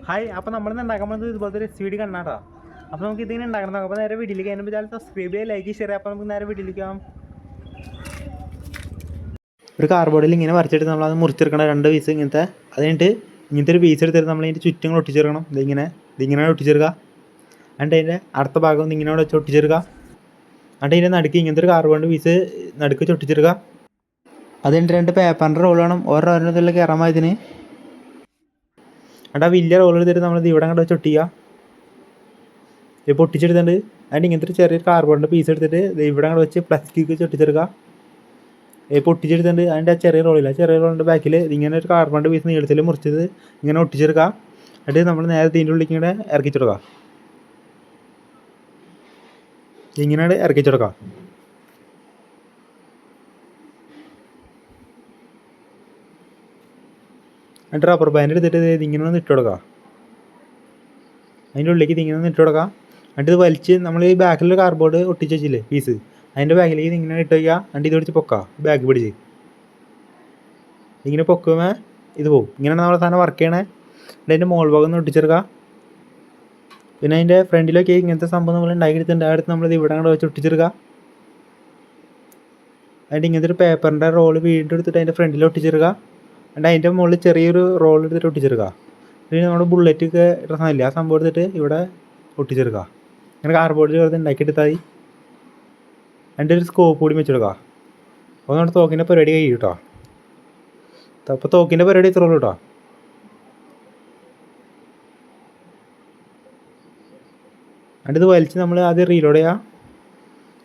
Hi, അപ്പോൾ നമ്മളിന്ന് ഉണ്ടാക്കാൻ പോകുന്നത് ഇതുപോലത്തെ ഒരു സ്വീഡ് കണ്ണാട്ടോ. അപ്പോൾ നമുക്ക് ഇതിങ്ങനെ ഉണ്ടാക്കണം നോക്കാം. അപ്പോൾ നേരെ വീട്ടിലേക്ക് അതിന് പറ്റാൽ സബ്സ്ക്രൈബ് ചെയ്യുക, ലൈക്ക് ഷെയർ. അപ്പോൾ നമുക്ക് നേരെ വീട്ടിലേക്ക് ആവാം. ഒരു കാർബോർഡിൽ ഇങ്ങനെ വരച്ചിട്ട് നമ്മളത് മുറിച്ചെടുക്കണം, 2 പീസ് ഇങ്ങനത്തെ. അത് കഴിഞ്ഞിട്ട് ഇങ്ങനത്തെ ഒരു പീസ് എടുത്തിട്ട് നമ്മൾ അതിൻ്റെ ചുറ്റും ഒട്ടിച്ചെടുക്കണം. ഇതിങ്ങനെ ഒട്ടിച്ചെടുക്കുക. എന്നിട്ട് അതിൻ്റെ അടുത്ത ഭാഗം ഇങ്ങനെ വെച്ച് ഒട്ടിച്ചെടുക്കുക. എന്നിട്ട് അതിൻ്റെ നടുക്ക് ഇങ്ങനത്തെ ഒരു കാർബോർഡ് പീസ് നടുക്ക് ഒട്ടിച്ചെടുക്കുക. അത് കഴിഞ്ഞിട്ട് 2 പേപ്പറിൻ്റെ റോൾ വേണം ഓരോന്നിൽ കയറാൻ ഇതിന്. എന്നിട്ട് ആ വലിയ റോൾ എടുത്തിട്ട് നമ്മളിത് ഇവിടെ അങ്ങോട്ട് വെച്ച് ഒട്ടിക്കുക. ഇപ്പോൾ ഒട്ടിച്ചെടുത്തിട്ടുണ്ട്. അതിൻ്റെ ഇങ്ങനത്തെ ഒരു ചെറിയൊരു കാർബോർഡിൻ്റെ പീസ് എടുത്തിട്ട് ഇവിടെ അങ്ങോട്ട് വെച്ച് പ്ലാസ്റ്റിക് വെച്ച് ഒട്ടിച്ചെടുക്കുക. ഇപ്പോൾ ഒട്ടിച്ചെടുത്തിട്ടുണ്ട്. അതിൻ്റെ ആ ചെറിയ റോളില്ല, ചെറിയ റോളിൻ്റെ ബാക്കിൽ ഇങ്ങനെ ഒരു കാർബോർഡിൻ്റെ പീസ് നീളത്തിൽ മുറിച്ചത് ഇങ്ങനെ ഒട്ടിച്ചെടുക്കുക. എന്നിട്ട് നമ്മൾ നേരെ ഇതിൻ്റെ ഉള്ളിലേക്ക് ഇങ്ങനെ ഇറക്കിച്ചെടുക്കുക. ഇങ്ങനെ ഇറക്കിച്ചെടുക്കുക. എന്നിട്ട് റബ്ബർ ബാൻഡ് എടുത്തിട്ട് ഇതിങ്ങനെ ഒന്ന് ഇട്ട് കൊടുക്കുക. അതിൻ്റെ ഉള്ളിലേക്ക് ഇതിങ്ങനെ ഒന്ന് ഇട്ട് കൊടുക്കുക. എന്നിട്ട് ഇത് വലിച്ച് നമ്മൾ ഈ ബാക്കിലൊരു കാർഡ്ബോർഡ് ഒട്ടിച്ച് വെച്ചില്ലേ പീസ്, അതിൻ്റെ ബാക്കിലേക്ക് ഇതിങ്ങനെ ഇട്ട് വയ്ക്കുക. എന്നിട്ട് ഇത് പിടിച്ച് പൊക്കുക, ബാഗ് പിടിച്ച് ഇങ്ങനെ പൊക്കുമ്പോൾ ഇത് പോകും. ഇങ്ങനെയാണ് നമ്മൾ സാധനം വർക്ക് ചെയ്യണേ. എന്നിട്ട് അതിൻ്റെ മോൾ ഭാഗം ഒന്ന് ഒട്ടിച്ചെടുക്കുക. പിന്നെ അതിൻ്റെ ഫ്രണ്ടിലൊക്കെ ഇങ്ങനത്തെ സംഭവം നമ്മൾ ഉണ്ടാക്കിയെടുത്തിട്ടുണ്ട്. അടുത്ത് നമ്മളിത് ഇവിടെ അങ്ങോട്ട് വെച്ച് ഒട്ടിച്ചെടുക്കുക. അതിൻ്റെ ഇങ്ങനത്തെ ഒരു പേപ്പറിൻ്റെ റോള് വീണ്ടും എടുത്തിട്ട് അതിൻ്റെ ഫ്രണ്ടിൽ ഒട്ടിച്ചെടുക്കുക. എന്നിട്ട് അതിൻ്റെ മുകളിൽ ചെറിയൊരു റോൾ എടുത്തിട്ട് ഒട്ടിച്ചെടുക്കുക. പിന്നെ നമ്മുടെ ബുള്ളറ്റൊക്കെ ഇല്ല, ആ സംഭവം എടുത്തിട്ട് ഇവിടെ ഒട്ടിച്ചെടുക്കുക. അങ്ങനെ കാർബോർഡിൽ വെറുതെ ഉണ്ടാക്കിയെടുത്താൽ മതി. അതിൻ്റെ ഒരു സ്കോപ്പ് കൂടി വെച്ചെടുക്കുക. അപ്പോൾ നമ്മുടെ തോക്കിൻ്റെ പരിപാടി കഴിയും കേട്ടോ. അപ്പോൾ തോക്കിൻ്റെ പരിപാടി ഇത്രേ ഉള്ളൂ കേട്ടോ. എന്നിട്ട് ഇത് വലിച്ച് നമ്മൾ ആദ്യം റീലോഡ് ചെയ്യുക.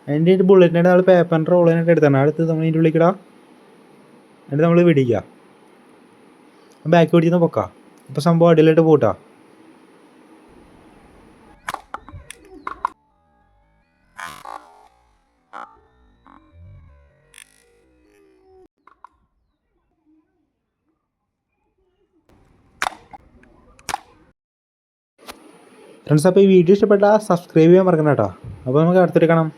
അതിൻ്റെ ബുള്ളറ്റിനായിട്ട് നമ്മൾ പേപ്പറിൻ്റെ റോളിനായിട്ട് എടുത്താണ്. അടുത്ത് നമ്മൾ ഇതിൻ്റെ ഉള്ളിൽ ഇടാം. എന്നിട്ട് നമ്മൾ വിടിക്കുക, ബാക്ക് പിടിച്ച് പൊക്കാം. ഇപ്പോൾ സംഭവം അടിയിലോട്ട് പോട്ടാ. ഫ്രണ്ട്സ്, അപ്പോൾ ഈ വീഡിയോ ഇഷ്ടപ്പെട്ടാൽ സബ്സ്ക്രൈബ് ചെയ്യാൻ മറക്കണം കേട്ടോ. അപ്പോൾ നമുക്ക് അടുത്തിട്ട് കാണാം.